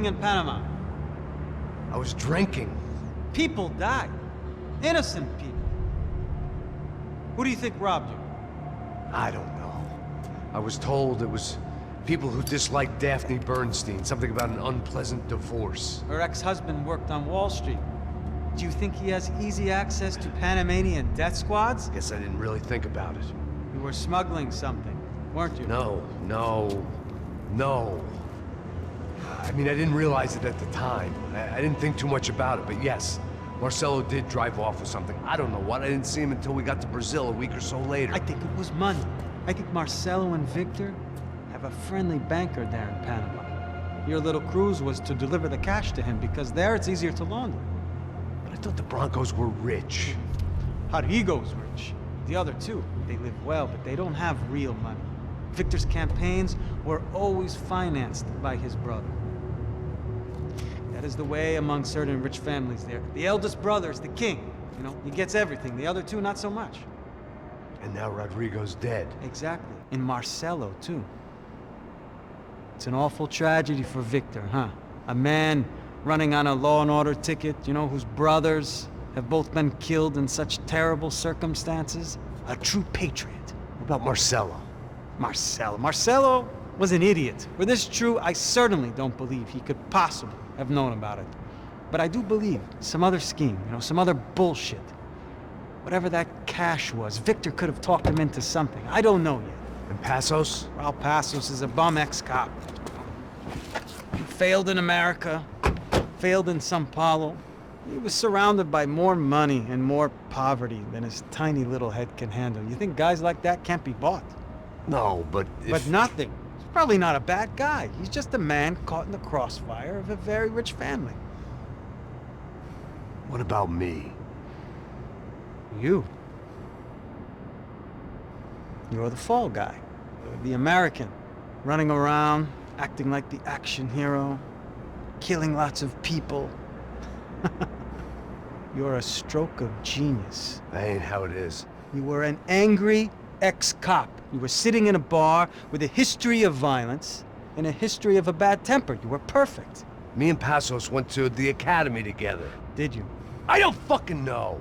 doing in Panama? I was drinking. People died. Innocent people. Who do you think robbed you? I don't know. I was told it was people who disliked Daphne Bernstein, something about an unpleasant divorce. Her ex-husband worked on Wall Street. Do you think he has easy access to Panamanian death squads? Guess I didn't really think about it. You were smuggling something, weren't you? No. I mean, I didn't realize it at the time. I didn't think too much about it, but yes, Marcelo did drive off with something. I don't know what. I didn't see him until we got to Brazil a week or so later. I think it was money. I think Marcelo and Victor have a friendly banker there in Panama. Your little cruise was to deliver the cash to him because there it's easier to launder. But I thought the Broncos were rich. Rodrigo's rich. The other two, they live well, but they don't have real money. Victor's campaigns were always financed by his brother. That is the way among certain rich families there. The eldest brother is the king. You know, he gets everything. The other two, not so much. And now Rodrigo's dead. Exactly. And Marcelo, too. It's an awful tragedy for Victor, huh? A man running on a law and order ticket, you know, whose brothers have both been killed in such terrible circumstances. A true patriot. What about Marcelo? Marcelo was an idiot. Were this true, I certainly don't believe he could possibly have known about it. But I do believe some other scheme, you know, some other bullshit. Whatever that cash was, Victor could have talked him into something. I don't know yet. And Passos? Raul Passos is a bum ex-cop. He failed in America, failed in Sao Paulo. He was surrounded by more money and more poverty than his tiny little head can handle. You think guys like that can't be bought? No, but But nothing. He's probably not a bad guy. He's just a man caught in the crossfire of a very rich family. What about me? You. You're the fall guy. You're the American. Running around, acting like the action hero, killing lots of people. You're a stroke of genius. That ain't how it is. You were an angry ex-cop. You were sitting in a bar with a history of violence and a history of a bad temper. You were perfect. Me and Passos went to the academy together. Did you? I don't fucking know.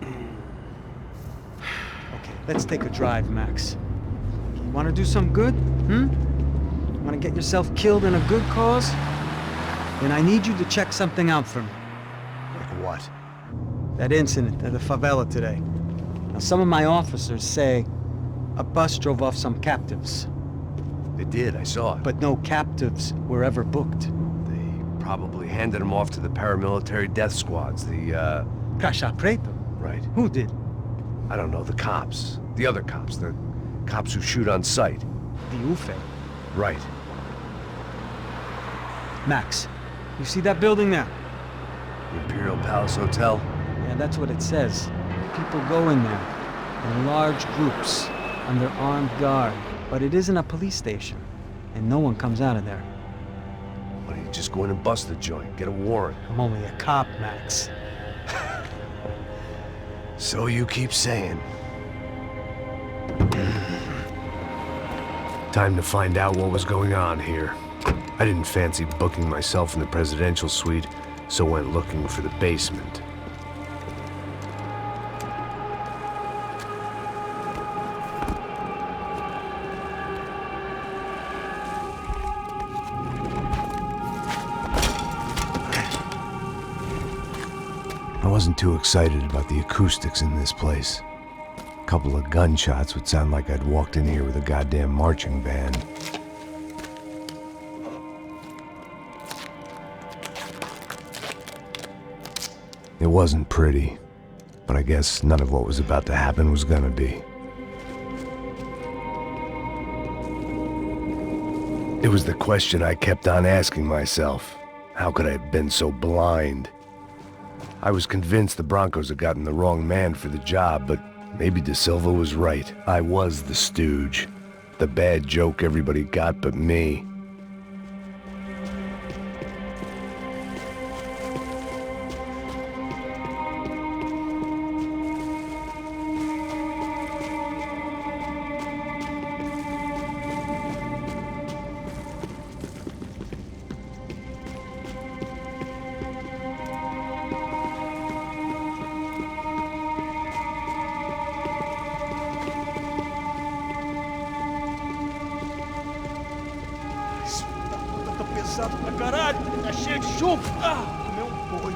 Okay, let's take a drive, Max. You want to do some good? Want to get yourself killed in a good cause? Then I need you to check something out for me. Like what? That incident at the favela today. Now, some of my officers say a bus drove off some captives. They did, I saw it. But no captives were ever booked. They probably handed them off to the paramilitary death squads, the, Caixa Preto? Right. Who did? I don't know, the cops. The other cops, the cops who shoot on sight. The UFE. Right. Max, you see that building there? The Imperial Palace Hotel? Yeah, that's what it says. People go in there in large groups under armed guard. But it isn't a police station, and no one comes out of there. Why don't you just go in and bust the joint, get a warrant? I'm only a cop, Max. So you keep saying. Time to find out what was going on here. I didn't fancy booking myself in the presidential suite, so went looking for the basement. I wasn't too excited about the acoustics in this place. A couple of gunshots would sound like I'd walked in here with a goddamn marching band. It wasn't pretty, but I guess none of what was about to happen was gonna be. It was the question I kept on asking myself. How could I have been so blind? I was convinced the Broncos had gotten the wrong man for the job, but maybe De Silva was right. I was the stooge. The bad joke everybody got but me. cansado pra caralho, tá cheio de chumbo. Comeu um boi.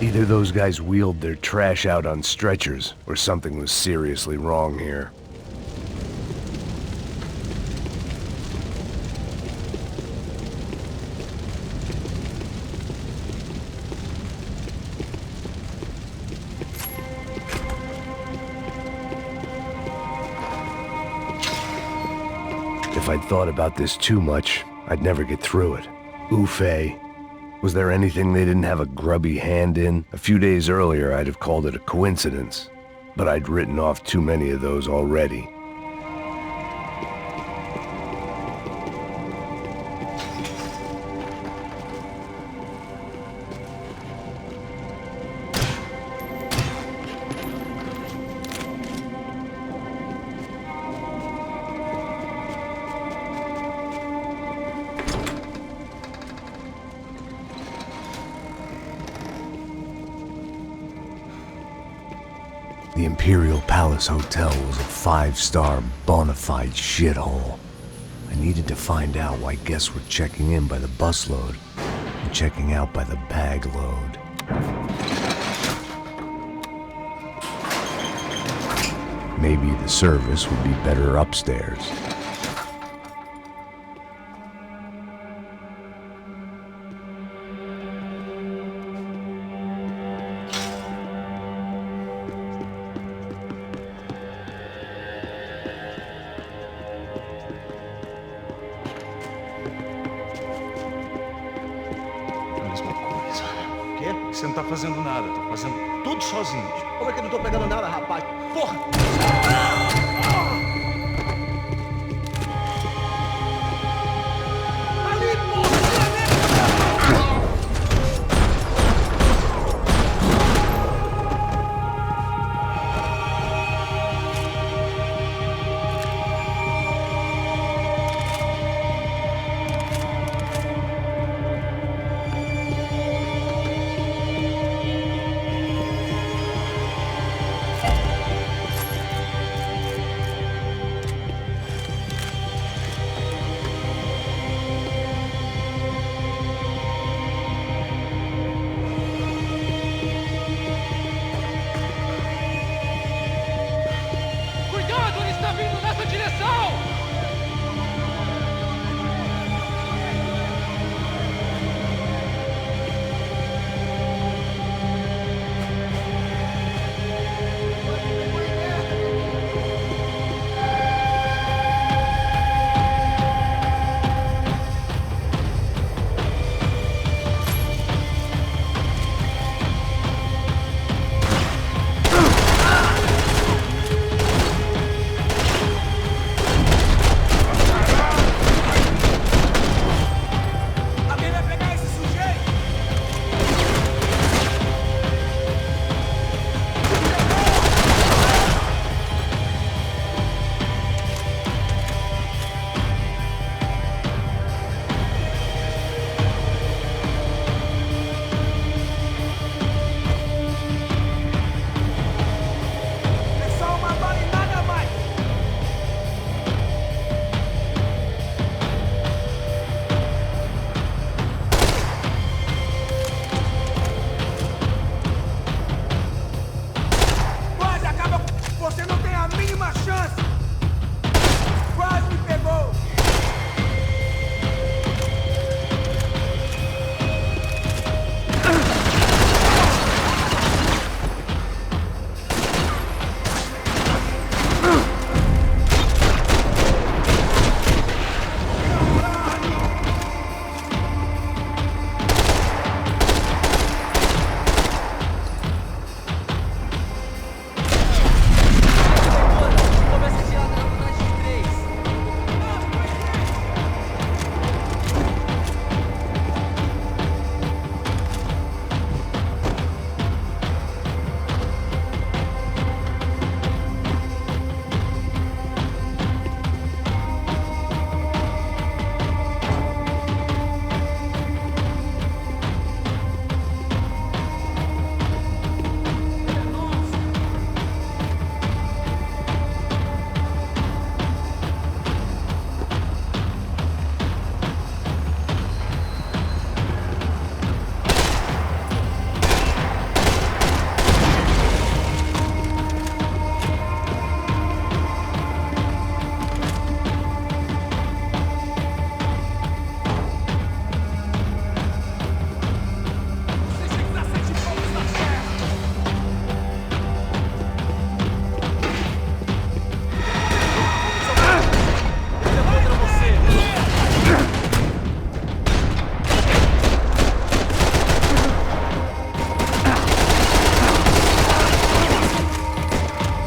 Either those guys wheeled their trash out on stretchers, or something was seriously wrong here. If I'd thought about this too much, I'd never get through it. Oofay. Was there anything they didn't have a grubby hand in? A few days earlier, I'd have called it a coincidence, but I'd written off too many of those already. The Imperial Palace Hotel was a five-star, bona fide shithole. I needed to find out why guests were checking in by the busload and checking out by the bag load. Maybe the service would be better upstairs. Você não tá fazendo nada, tá fazendo tudo sozinho. Como é que eu não tô pegando nada, rapaz? Porra! Ali, porra!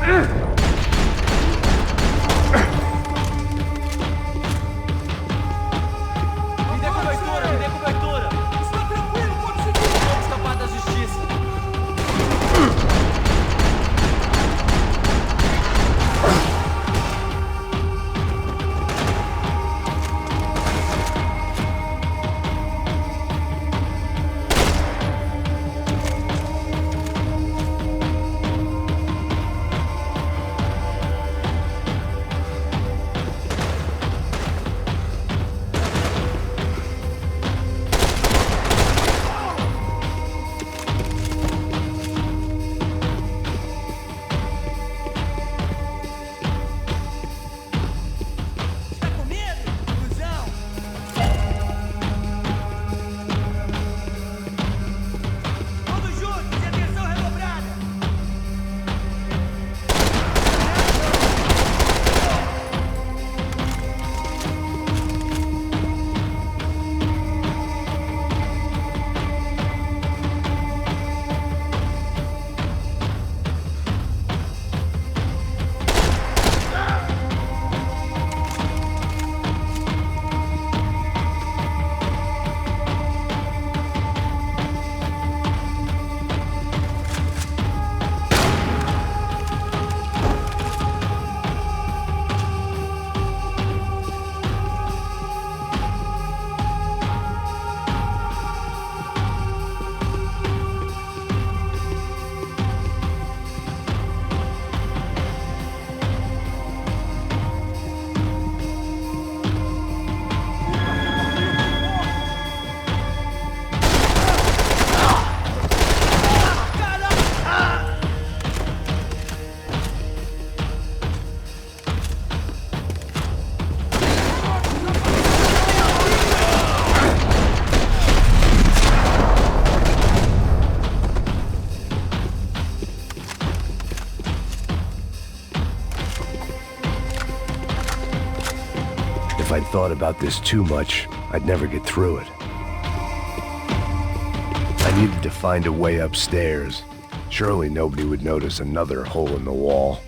Me dê cobertura, me dê cobertura! Está tranquilo, pode seguir! Vamos escapar da justiça! Tá com medo, cuzão? Todos juntos e atenção redobrada! If I'd thought about this too much, I'd never get through it. I needed to find a way upstairs. Surely nobody would notice another hole in the wall.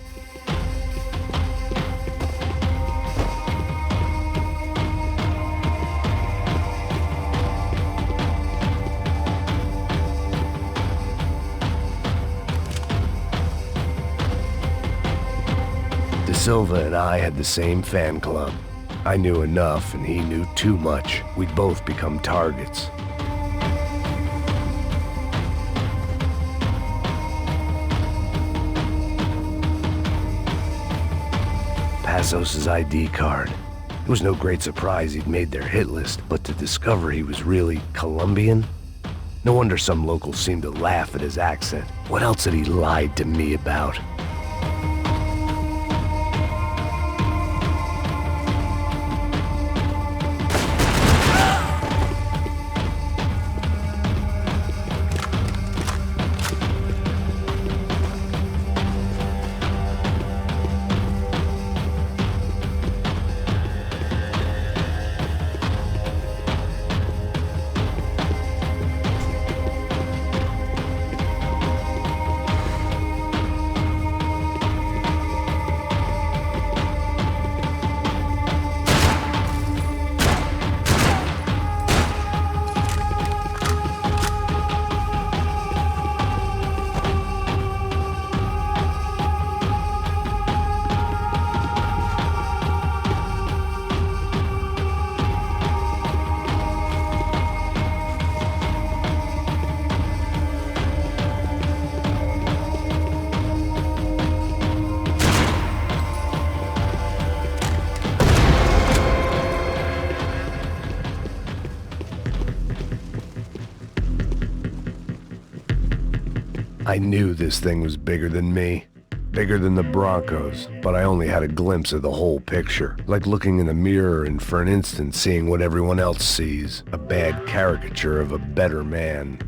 De Silva and I had the same fan club. I knew enough and he knew too much. We'd both become targets. Passos' ID card. It was no great surprise he'd made their hit list, but to discover he was really Colombian? No wonder some locals seemed to laugh at his accent. What else had he lied to me about? I knew this thing was bigger than me, bigger than the Broncos, but I only had a glimpse of the whole picture, like looking in the mirror and for an instant seeing what everyone else sees, a bad caricature of a better man.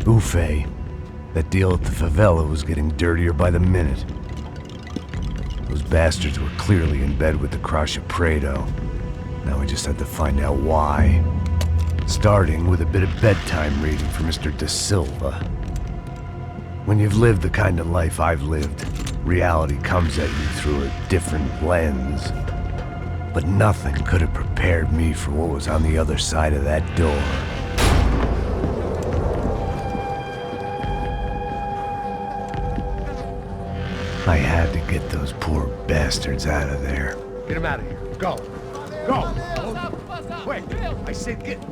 Ufe. That deal at the favela was getting dirtier by the minute. Those bastards were clearly in bed with the Crush of Prado. Now we just had to find out why. Starting with a bit of bedtime reading for Mr. Da Silva. When you've lived the kind of life I've lived, reality comes at you through a different lens. But nothing could have prepared me for what was on the other side of that door. I had to get those poor bastards out of there. Get him out of here. Go. Go. Quick. I said get...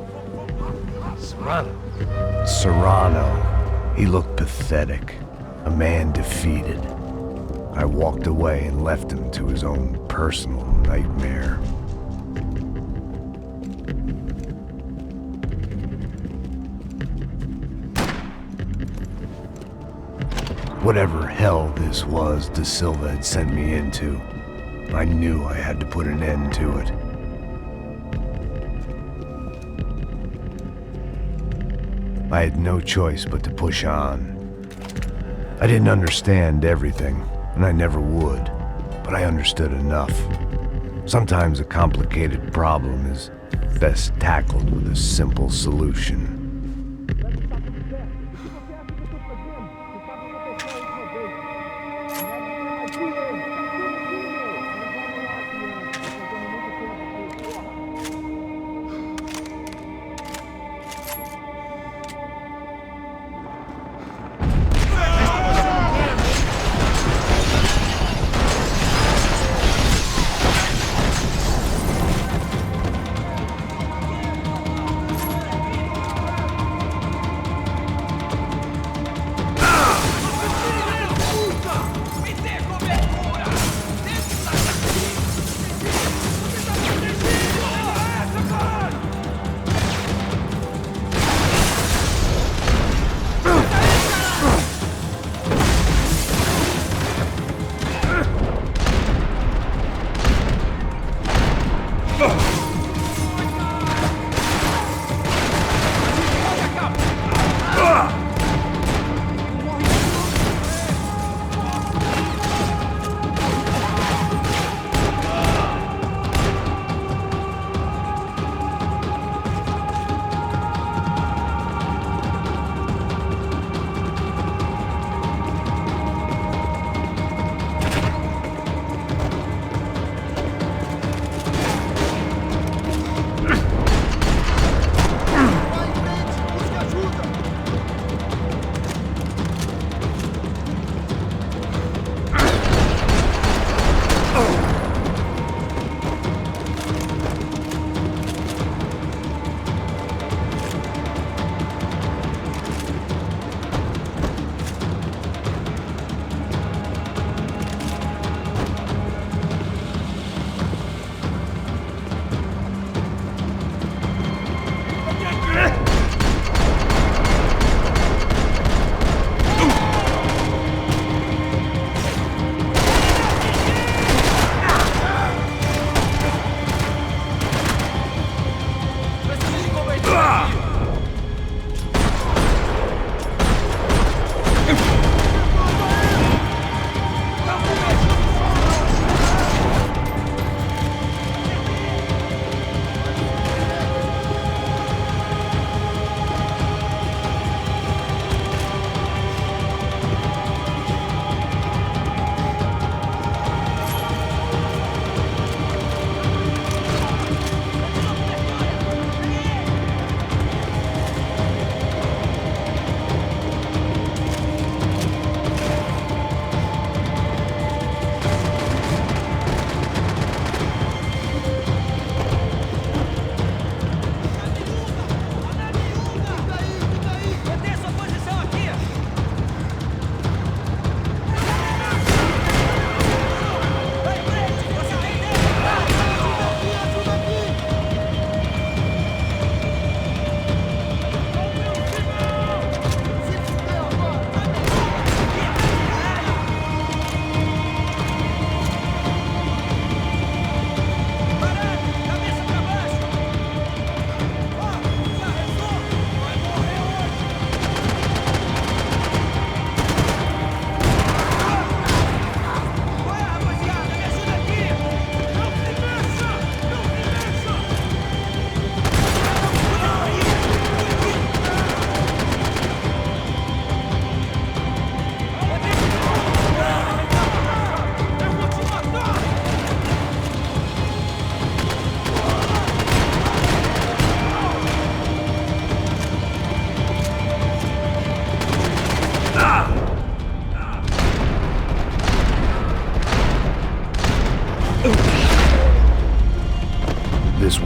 Serrano. Serrano. He looked pathetic. A man defeated. I walked away and left him to his own personal nightmare. Whatever hell this was Da Silva had sent me into, I knew I had to put an end to it. I had no choice but to push on. I didn't understand everything, and I never would, but I understood enough. Sometimes a complicated problem is best tackled with a simple solution.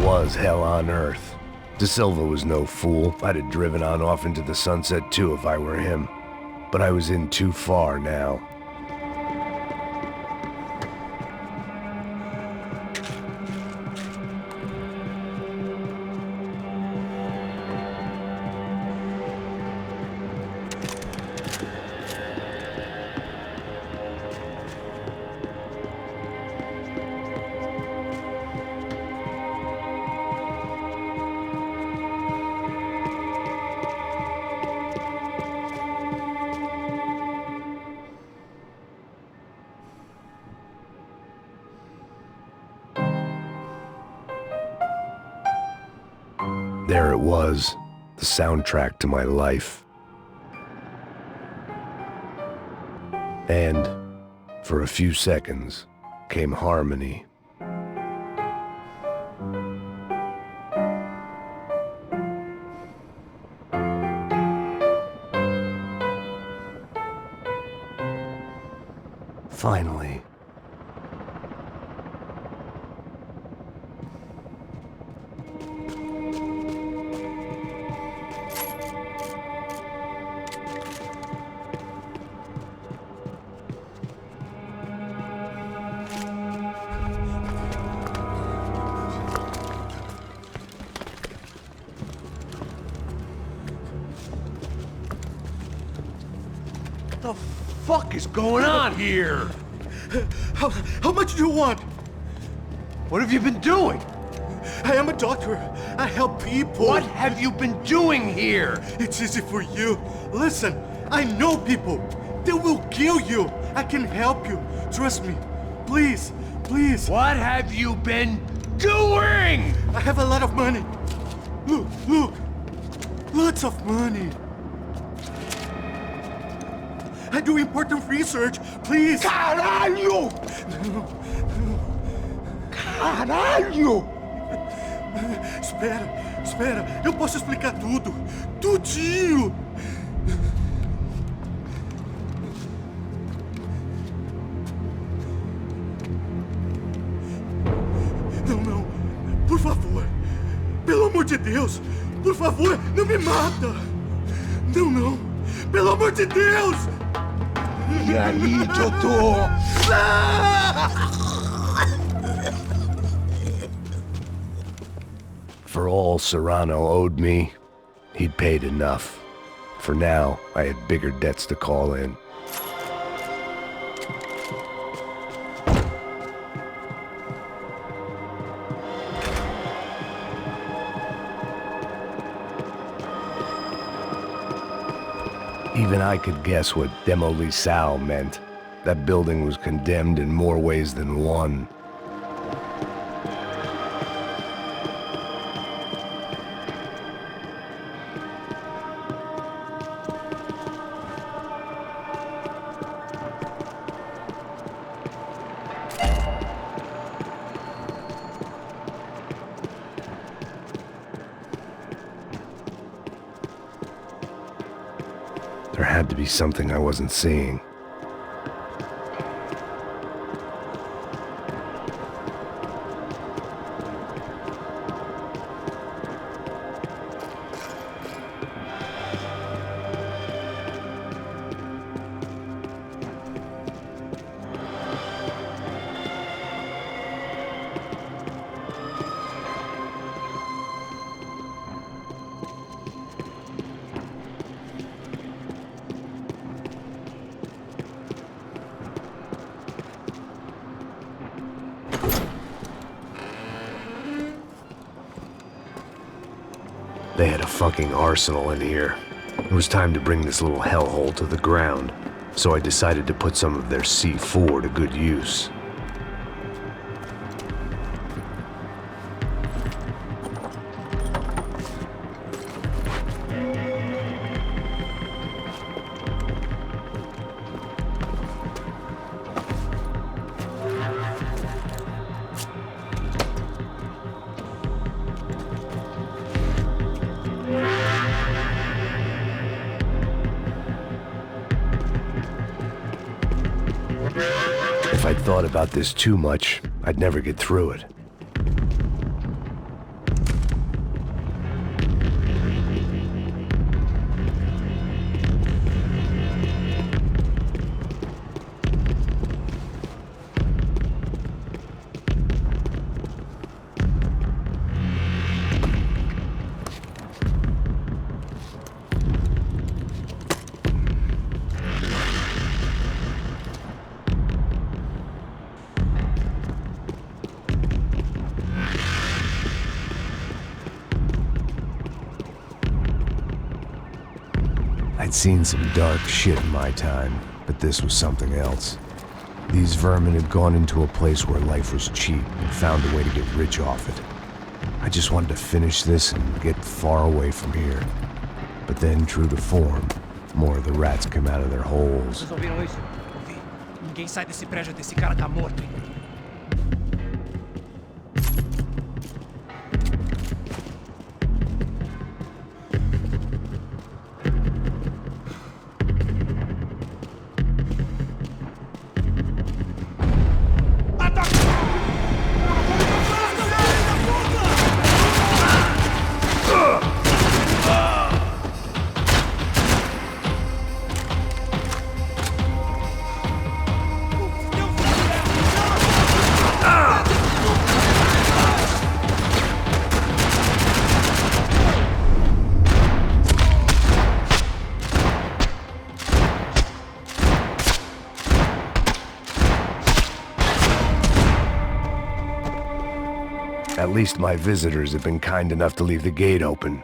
was hell on earth. De Silva was no fool. I'd have driven on off into the sunset too if I were him. But I was in too far now. There it was, the soundtrack to my life. And, for a few seconds, came harmony. Finally. What the fuck is going on here? How much do you want? What have you been doing? I am a doctor. I help people. What have you been doing here? It's easy for you. Listen, I know people. They will kill you. I can help you. Trust me. Please, please. What have you been doing? I have a lot of money. Look, look. Lots of money. I do important research. Please. Caralho! Caralho! Espera. Eu posso explicar tudo. Tudinho. Não. Por favor. Pelo amor de Deus. Por favor, não me mata. Não. Pelo amor de Deus. E aí, doutor? For all Serrano owed me, he'd paid enough. For now, I had bigger debts to call in. Even I could guess what Demolisal meant. That building was condemned in more ways than one. There had to be something I wasn't seeing. They had a fucking arsenal in here. It was time to bring this little hellhole to the ground, so I decided to put some of their C4 to good use. If I'd thought about this too much, I'd never get through it. I'd seen some dark shit in my time, but this was something else. These vermin had gone into a place where life was cheap and found a way to get rich off it. I just wanted to finish this and get far away from here. But then, true to form, more of the rats come out of their holes. Vocês ouviram isso? Ouvi. Ninguém sai desse prédio desse cara tá morto, hein? At least my visitors have been kind enough to leave the gate open.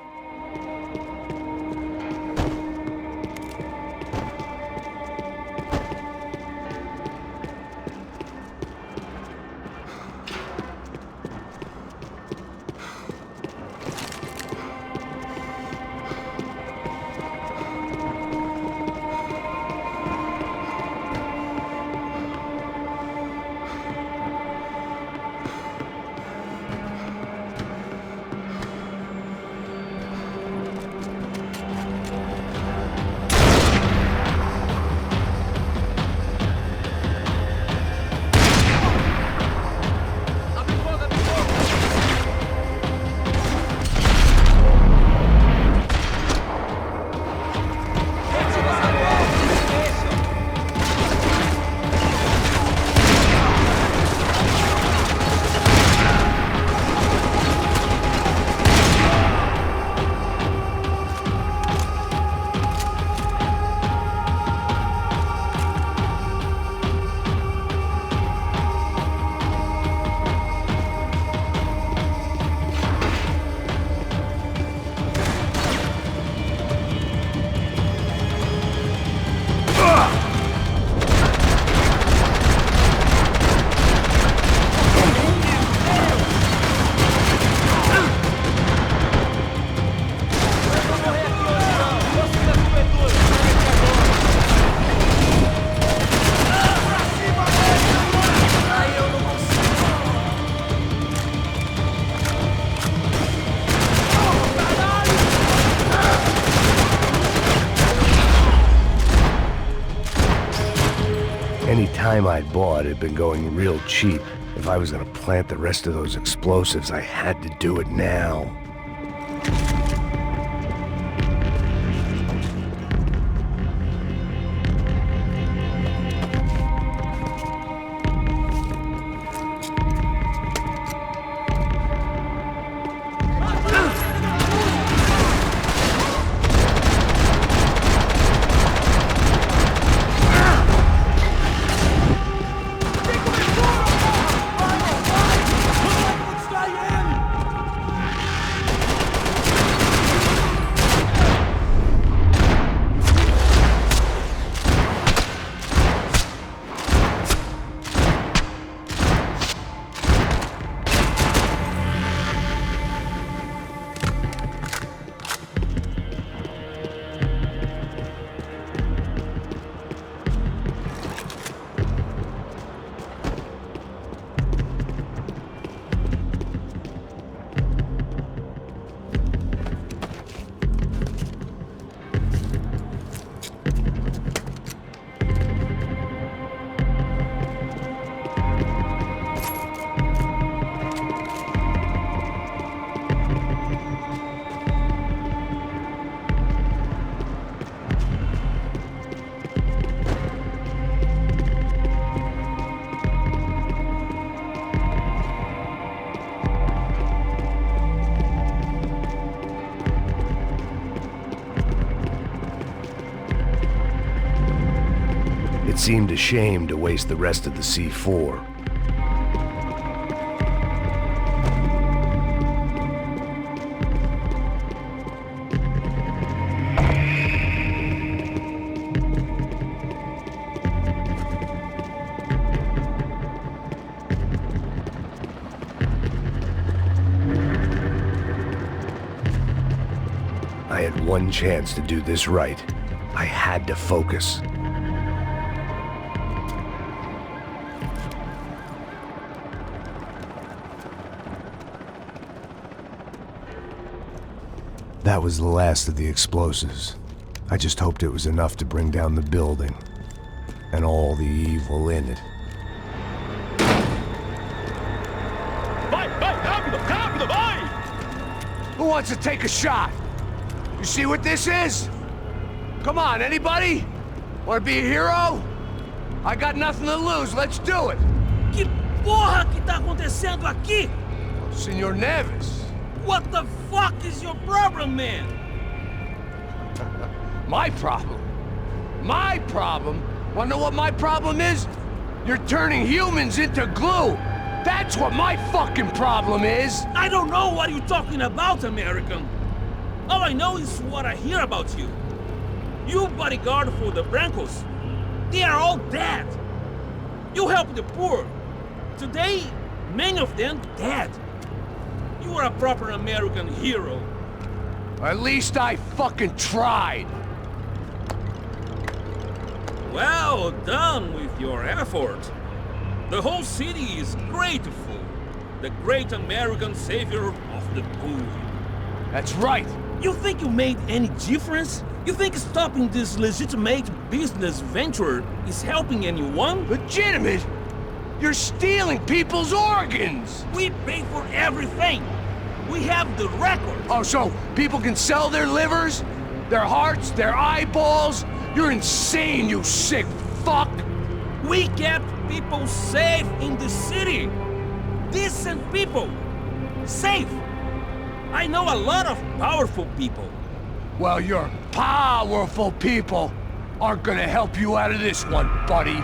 Any time I'd bought had been going real cheap. If I was gonna plant the rest of those explosives, I had to do it now. It seemed a shame to waste the rest of the C4. had one chance to do this right. I had to focus. That was the last of the explosives. I just hoped it was enough to bring down the building and all the evil in it. Vai, vai, rápido, rápido, vai! Who wants to take a shot? You see what this is? Come on, anybody? Want to be a hero? I got nothing to lose, let's do it! Que porra que tá acontecendo aqui? Senor Neves. What the fuck is your problem, man? My problem? My problem? Wanna know what my problem is? You're turning humans into glue! That's what my fucking problem is! I don't know what you're talking about, American. All I know is what I hear about you. You bodyguard for the Brancos. They are all dead. You help the poor. Today, many of them dead. You are a proper American hero. At least I fucking tried! Well done with your effort. The whole city is grateful. The great American savior of the poor. That's right! You think you made any difference? You think stopping this legitimate business venture is helping anyone? Legitimate? You're stealing people's organs! We pay for everything. We have the record. Oh, so people can sell their livers? Their hearts? Their eyeballs? You're insane, you sick fuck! We kept people safe in the city. Decent people. Safe. I know a lot of powerful people. Well, your powerful people aren't gonna help you out of this one, buddy.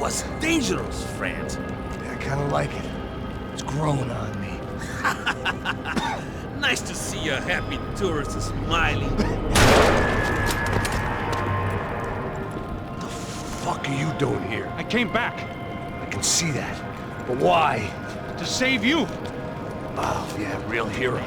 was dangerous, friend. I kinda like it. It's growing on me. Nice to see a happy tourist smiling. What the fuck are you doing here? I came back I can see that. But why? to save you. Oh, yeah, real hero.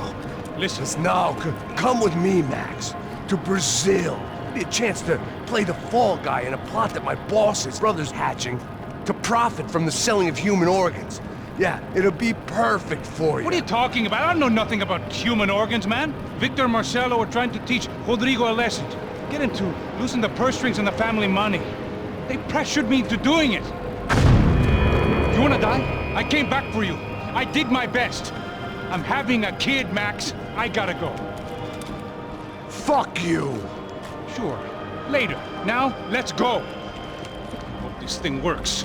Listen, Now, come with me, Max. To Brazil. Be a chance to play the fall guy in a plot that my boss's brother's hatching to profit from the selling of human organs. Yeah, it'll be perfect for you. what are you talking about? I don't know nothing about human organs, man. Victor and Marcelo are trying to teach Rodrigo a lesson. Get him to loosen the purse strings on the family money. They pressured me into doing it. You wanna die? I came back for you. I did my best. I'm having a kid, Max. I gotta go. Fuck you! Sure. Later. Now, let's go. Hope this thing works.